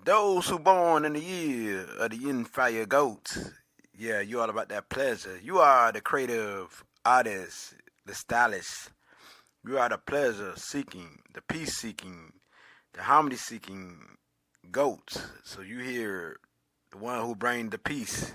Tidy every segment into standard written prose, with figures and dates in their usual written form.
Those who born in the year of the Yin Fire Goat, yeah, you all about that pleasure. You are the creative artist, the stylist. You are the pleasure seeking, the peace seeking, the harmony seeking goat. So you hear the one who bring the peace.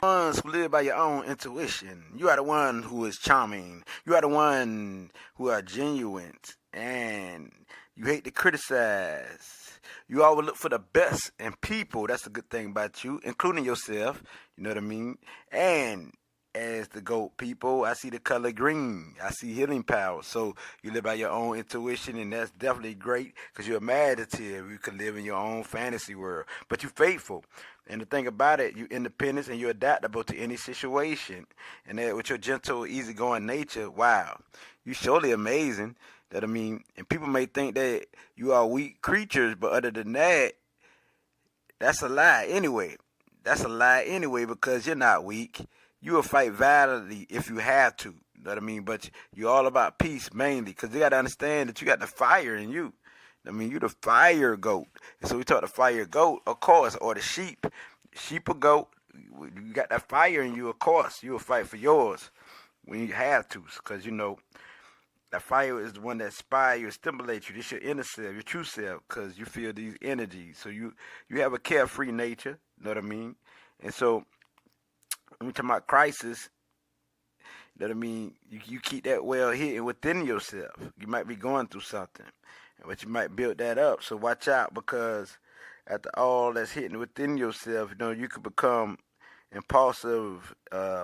Ones who live by your own intuition. You are the one who is charming. You are the one who are genuine, and you hate to criticize. You always look for the best in people. That's the good thing about you, including yourself. You know what I mean? And as the goat people, I see the color green. I see healing power. So you live by your own intuition, and that's definitely great because you're imaginative. You can live in your own fantasy world, but you're faithful. And the thing about it, you're independent and you're adaptable to any situation. And that with your gentle, easygoing nature, wow, you're surely amazing. And people may think that you are weak creatures, but other than that, that's a lie anyway. That's a lie anyway because you're not weak. You will fight valiantly if you have to. You know what I mean? But you're all about peace mainly because you got to understand that you got the fire in you. You're the fire goat. And so we talk the fire goat, of course, or the sheep. Sheep or goat, you got that fire in you, of course. You will fight for yours when you have to because, that fire is the one that inspires you, stimulates you. This your inner self, your true self, because you feel these energies. So you have a carefree nature, you know what I mean? And so when we talk about crisis, you know what I mean? You keep that well hidden within yourself. You might be going through something, but you might build that up. So watch out because after all that's hidden within yourself, you could become impulsive,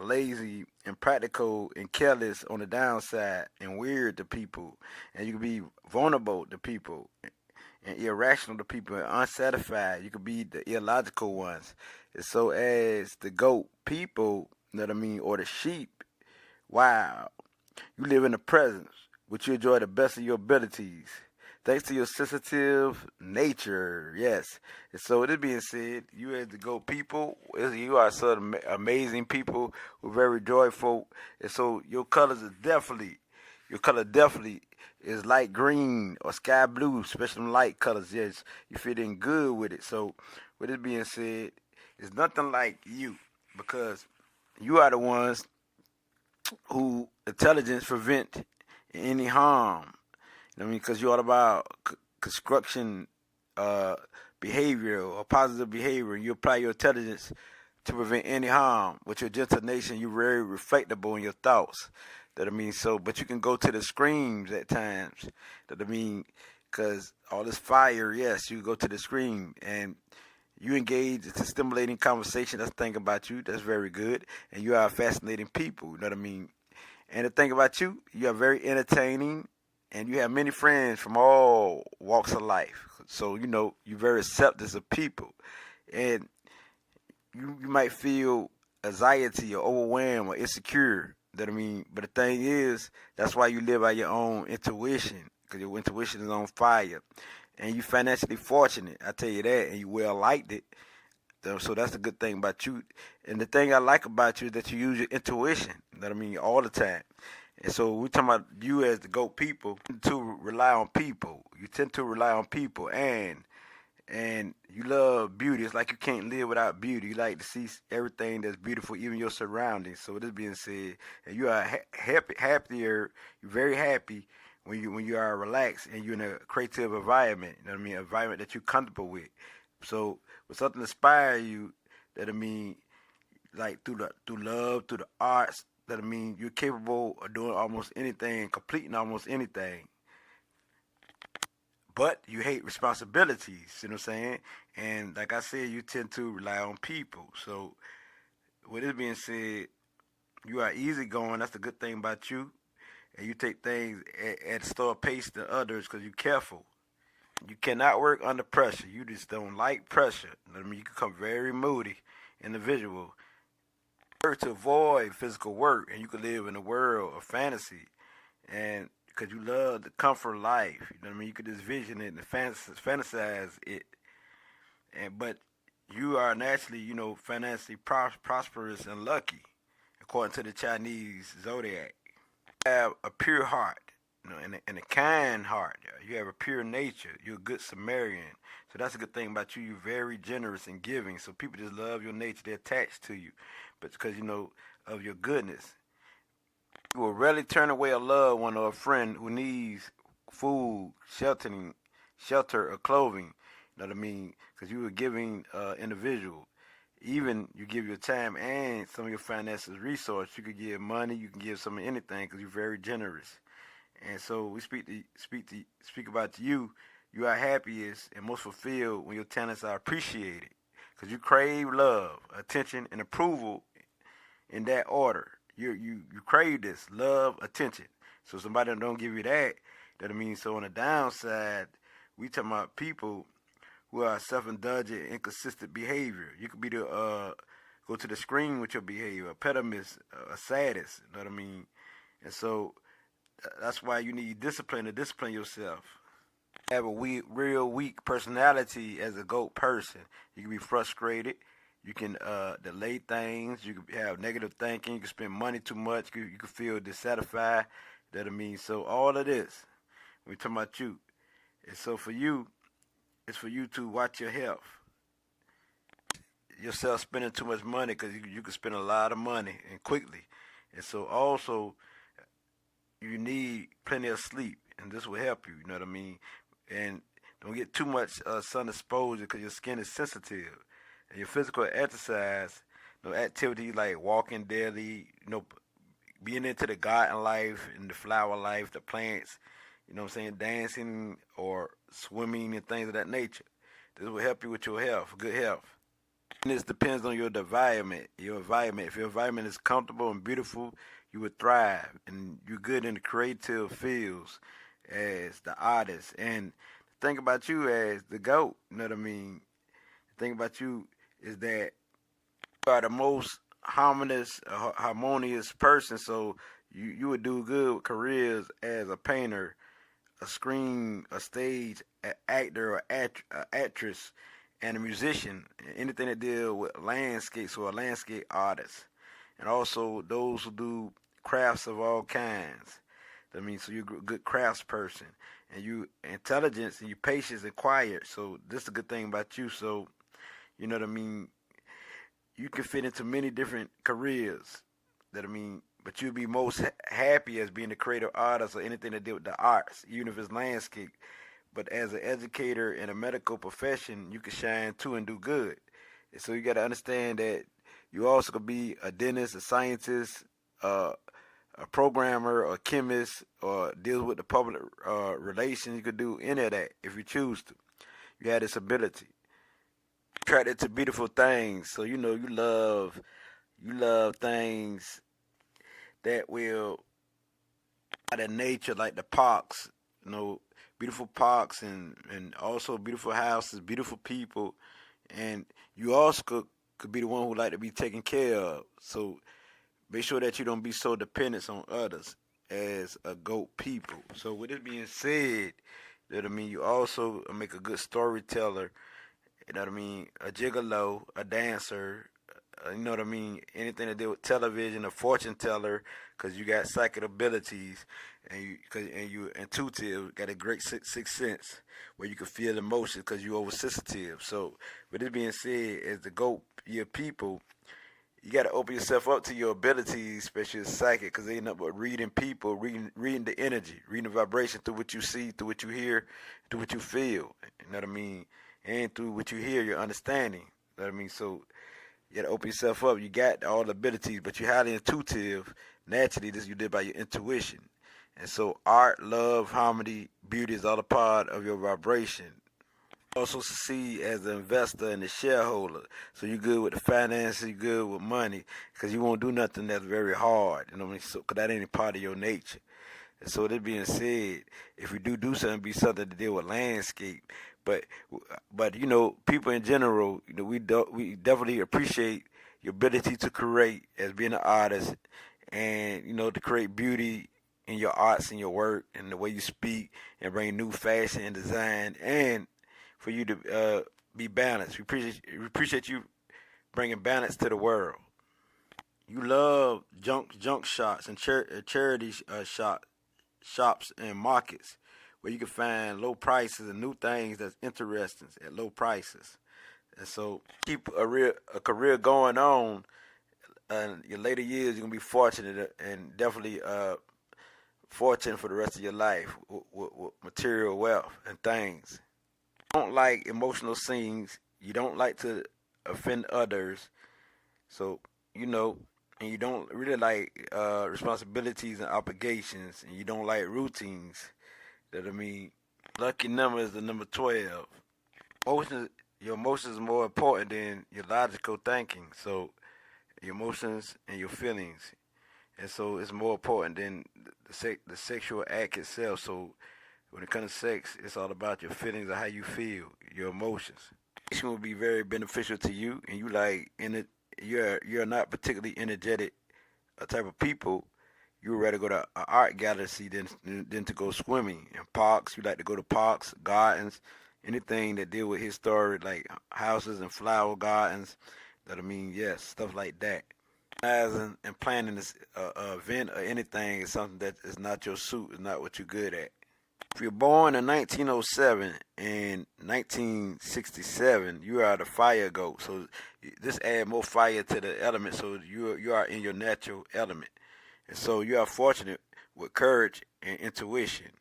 lazy, impractical, and careless on the downside, and weird to people. And you can be vulnerable to people, and irrational to people, and unsatisfied. You could be the illogical ones. And so as the goat people, you know what I mean, or the sheep, wow, you live in the presence, which you enjoy the best of your abilities. Thanks to your sensitive nature, yes. And so, this being said, you as the GOAT people, you are sort of amazing people who are very joyful. And so, your color definitely is light green or sky blue, especially them light colors. Yes, you fit in good with it. So, with this being said, it's nothing like you because you are the ones who intelligence prevent any harm. Because you're all about construction behavior or positive behavior. You apply your intelligence to prevent any harm. With your gentle nature, you're very reflectable in your thoughts. But you can go to the extremes at times. Because all this fire, yes, you go to the extreme and you engage. It's a stimulating conversation. That's the thing about you. That's very good. And you are fascinating people. You know what I mean? And the thing about you, you are very entertaining. And you have many friends from all walks of life. So, you're very accepting of people. And you might feel anxiety or overwhelmed or insecure. But the thing is, that's why you live by your own intuition. Because your intuition is on fire. And you financially fortunate, I tell you that. And you well liked it. So that's the good thing about you. And the thing I like about you is that you use your intuition. All the time. And so we're talking about you as the GOAT people. You tend to rely on people. And you love beauty. It's like you can't live without beauty. You like to see everything that's beautiful, even your surroundings. So this being said, and you are happier. You're very happy when you are relaxed and you're in a creative environment. Environment that you're comfortable with. So with something inspire you, like through love, through the arts. You're capable of doing almost anything, completing almost anything. But you hate responsibilities, you know what I'm saying? And like I said, you tend to rely on people. So with this being said, you are easygoing. That's the good thing about you. And you take things at a slower pace than others because you're careful. You cannot work under pressure. You just don't like pressure. You can become very moody individual. To avoid physical work, and you can live in a world of fantasy, and because you love the comfort of life, you could just vision it and fantasize it, but you are naturally, financially prosperous and lucky, according to the Chinese zodiac. You have a pure heart, and a kind heart. You have a pure nature. You're a good Samaritan. So that's a good thing about you. You're very generous and giving. So people just love your nature. They're attached to you, but because of your goodness. You will rarely turn away a loved one or a friend who needs food, shelter, or clothing. You know what I mean? Because you are giving individual. Even you give your time and some of your finances resource. You could give money. You can give some of anything because you're very generous. And so we speak about you. You are happiest and most fulfilled when your talents are appreciated, because you crave love, attention, and approval in that order. You crave this love, attention. So somebody don't give you that means. So on the downside, we talking about people who are self-indulgent, inconsistent behavior. You could be the go to the screen with your behavior, a pessimist, a sadist. You know what I mean? And so that's why you need discipline to discipline yourself. Have a real weak personality as a GOAT person. You can be frustrated. You can delay things. You can have negative thinking. You can spend money too much. You can feel dissatisfied. That I mean. So all of this, we talking about you. And so for you, it's for you to watch your health. Yourself spending too much money, because you can spend a lot of money and quickly. And so also you need plenty of sleep, and this will help you. You know what I mean? And don't get too much sun exposure, because your skin is sensitive. And your physical exercise, activity like walking daily, being into the garden life and the flower life, the plants, dancing or swimming and things of that nature. This will help you with your health, good health. And this depends on your environment. If your environment is comfortable and beautiful, you will thrive, and you're good in the creative fields as the artist. And the thing about you as the GOAT, you know what I mean? The thing about you is that you are the most harmonious person. So you would do good with careers as a painter, a stage actor or actress, and a musician. Anything that deal with landscapes, or a landscape artist, and also those who do crafts of all kinds. I mean, so you're a good crafts person, and you intelligence and you patience and quiet. So this is a good thing about you. So you know what I mean. You can fit into many different careers. That I mean, but you'll be most happy as being a creative artist or anything to do with the arts, even if it's landscape. But as an educator in a medical profession, you can shine too and do good. And so you got to understand that you also could be a dentist, a scientist, a programmer, or a chemist, or deal with the public relations. You could do any of that if you choose to. You have this ability. Attracted to beautiful things, so you love things that will out of nature, like the parks, beautiful parks, and also beautiful houses, beautiful people, and you also could be the one who like to be taken care of. So make sure that you don't be so dependent on others as a GOAT people. So with this being said, that I mean, you also make a good storyteller. You know what I mean? A gigolo, a dancer, you know what I mean? Anything to do with television, a fortune teller, because you got psychic abilities, and you intuitive, got a great sixth sense where you can feel emotions because you oversensitive. So, with this being said, as the GOAT, your people, you got to open yourself up to your abilities, especially as psychic, because they ain't nothing but reading people, reading the energy, reading the vibration through what you see, through what you hear, through what you feel. You know what I mean? And through what you hear, your understanding. You know what I mean? So you got to open yourself up. You got all the abilities, but you're highly intuitive. Naturally, this you did by your intuition. And so art, love, harmony, beauty is all a part of your vibration. Also succeed as an investor and a shareholder. So you're good with the finances, you're good with money, because you won't do nothing that's very hard. You know what I mean? So, because that ain't a part of your nature. And so that being said, if you do something, be something to deal with landscape. But people in general, we definitely appreciate your ability to create as being an artist, and to create beauty in your arts and your work and the way you speak, and bring new fashion and design, and for you to be balanced. We appreciate you bringing balance to the world. You love junk shots and charity shots. shops and markets where you can find low prices and new things that's interesting at low prices. And so keep a career going on. In your later years, you're gonna be fortunate and definitely fortunate for the rest of your life with material wealth and things. You don't like emotional scenes. You don't like to offend others. So you know, and you don't really like responsibilities and obligations, and you don't like routines. That I mean, lucky number is the number 12. Emotions, your emotions are more important than your logical thinking. So your emotions and your feelings, and so it's more important than the sexual act itself. So when it comes to sex, it's all about your feelings and how you feel, your emotions. It will be very beneficial to you, and you like in it. You're not particularly energetic type of people. You would rather go to an art gallery than to go swimming in parks. You like to go to parks, gardens, anything that deal with historic like houses and flower gardens. That I mean, yes, stuff like that. As and planning this event or anything is something that is not your suit, is not what you're good at. If you're born in 1907 and 1967, you are the fire goat. So this add more fire to the element. So you are in your natural element, and so you are fortunate with courage and intuition,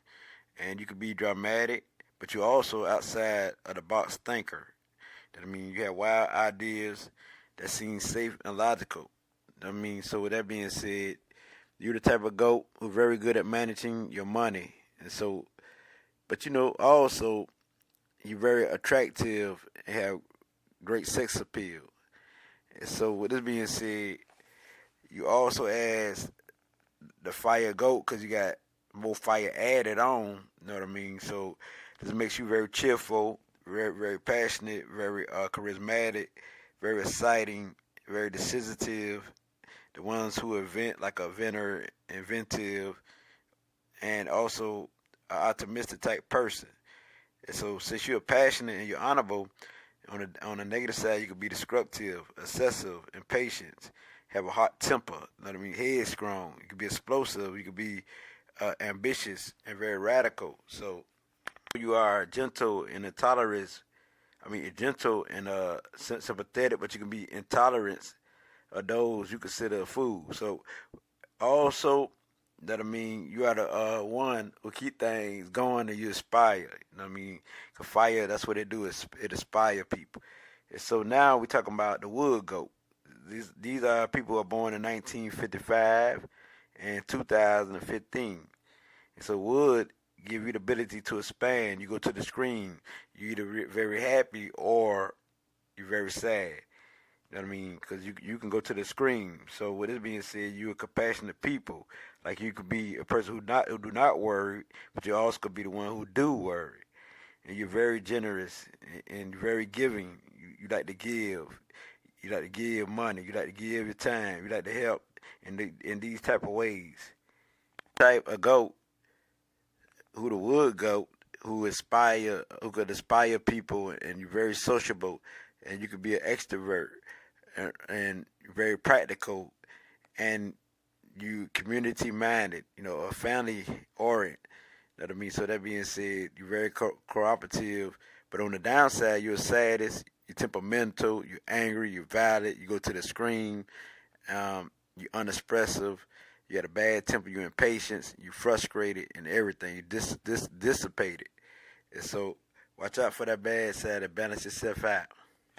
and you can be dramatic, but you're also outside of the box thinker. That I mean, you have wild ideas that seem safe and logical. I mean, so with that being said, you're the type of goat who's very good at managing your money, and so, but you know, also you're very attractive and have great sex appeal. And so, with this being said, you also as the fire goat because you got more fire added on. You know what I mean? So this makes you very cheerful, very passionate, very charismatic, very exciting, very decisive. The ones who invent, like a inventor, inventive, and also an optimistic type person. And so since you're passionate and you're honorable, on the negative side, you could be destructive, excessive, impatient, have a hot temper. You know what I mean? Headstrong. You could be explosive. You could be ambitious and very radical. So you are gentle and intolerant. I mean, gentle and sympathetic, but you can be intolerant of those you consider a fool. So also that I mean, you are the one who keep things going and you aspire. You know what I mean? 'Cause fire, that's what it do. It inspire people. And so now we're talking about the wood goat. These are people who are born in 1955 and 2015. And so wood give you the ability to expand. You go to the screen, you're either very happy or you're very sad. You know what I mean? Because you can go to the screen. So with this being said, you're a compassionate people. Like you could be a person who do not worry, but you also could be the one who do worry. And you're very generous and very giving. You like to give. You like to give money. You like to give your time. You like to help in these type of ways. Type of goat, who the wood goat, who could inspire people, and you're very sociable, and you could be an extrovert, and very practical, and you community minded, you know, a family oriented. You know what I mean? So that being said, you're very cooperative, but on the downside, you're a sadist, you're temperamental, you're angry, you're violent, you go to the scream, you're unexpressive, you got a bad temper, you're impatient, you're frustrated, and everything. You're dissipated. And so watch out for that bad side and balance yourself out.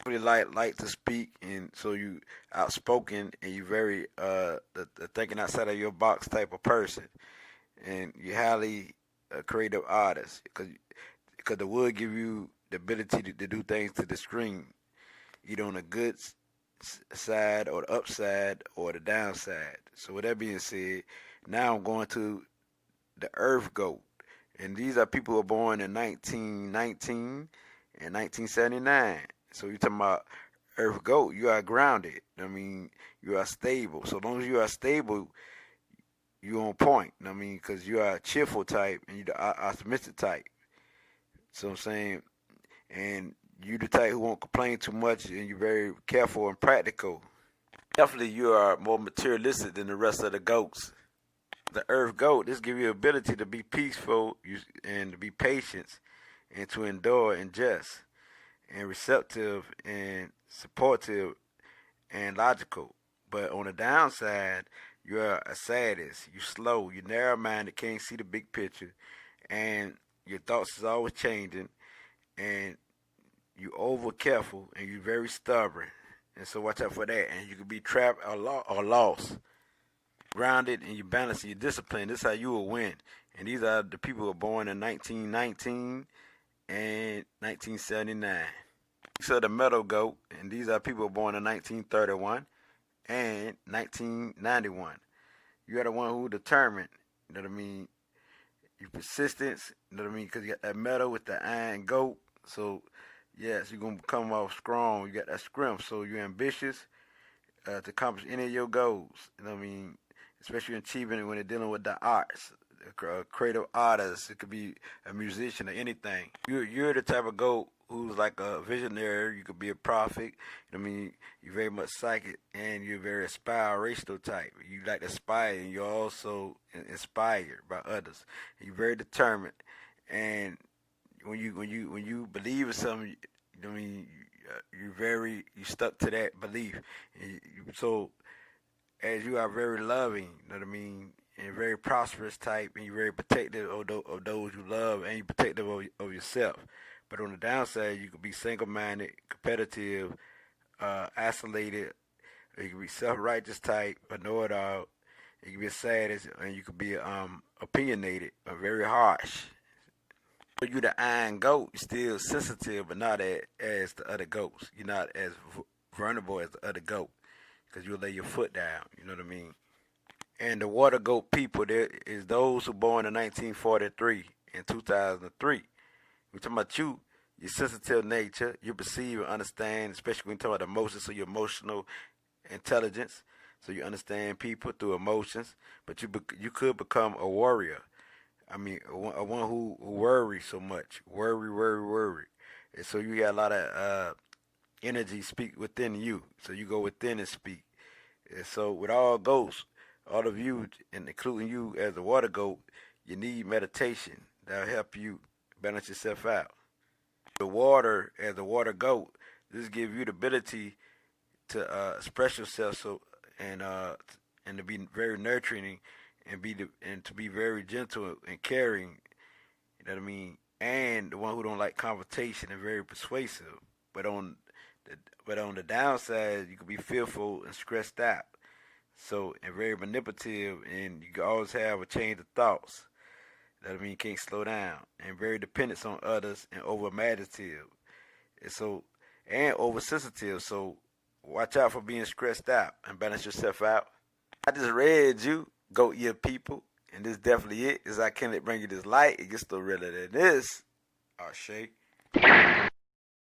Really like to speak, and so you outspoken, and you very the thinking outside of your box type of person, and you're highly creative artist because the wood give you the ability to do things to the screen, either on the good side or the upside or the downside. So with that being said, now I'm going to the earth goat, and these are people who are born in 1919 and 1979. So you're talking about earth goat, you are grounded. I mean, you are stable. So as long as you are stable, you're on point. I mean, because you are a cheerful type and you're the optimistic type. So I'm saying, and you the type who won't complain too much, and you're very careful and practical. Definitely, you are more materialistic than the rest of the goats. The earth goat, this give you ability to be peaceful and to be patient and to endure and just and receptive and supportive and logical. But on the downside, you're a sadist. You slow. You narrow-minded. Can't see the big picture, and your thoughts is always changing. And you over careful, and you're very stubborn. And so watch out for that. And you could be trapped or lost. Grounded, and you balance and you discipline. This is how you will win. And these are the people who were born in 1919 and 1979. These are the metal goat, and these are people born in 1931 and 1991. You are the one who determined, you know what I mean, your persistence, you know what I mean, because you got that metal with the iron goat. So, yes, you're going to come off strong. You got that scrimp, so you're ambitious to accomplish any of your goals, you know what I mean, especially in achieving when they're dealing with the arts. A creative artist, it could be a musician or anything. You're the type of goat who's like a visionary. You could be a prophet. I mean, you're very much psychic, and you're very aspirational type. You like to aspire, and you're also inspired by others. You're very determined, and when you believe in something, I mean, you stuck to that belief. So as you are very loving, you know what I mean, and very prosperous type, and you're very protective of those you love, and you're protective of yourself. But on the downside, you could be single-minded, competitive, isolated, or you could be self-righteous type, a know-it-all. You could be a sadist, and you could be opinionated, or very harsh. So you're the iron goat. You're still sensitive, but not as the other goats. You're not as vulnerable as the other goat, because you'll lay your foot down. You know what I mean? And the water goat people, there is those who born in 1943 and 2003. We're talking about your sensitive nature, you perceive and understand, especially when you're talking about emotions, so your emotional intelligence. So you understand people through emotions, but you could become a warrior. I mean, a one who worries so much. Worry. And so you got a lot of energy speak within you. So you go within and speak. And so with all goats, all of you, and including you as a water goat, you need meditation that'll help you balance yourself out. The water, as a water goat, this gives you the ability to express yourself, and to be very nurturing and to be very gentle and caring. You know what I mean? And the one who don't like confrontation and very persuasive. But on the downside, you could be fearful and stressed out. So, and very manipulative, and you can always have a change of thoughts. That means you can't slow down, and very dependent on others, and over imaginative, and oversensitive. So watch out for being stressed out and balance yourself out. I just read you, goat year people, and this definitely it. Is I can't bring you this light. It gets still realer than this. Ashe.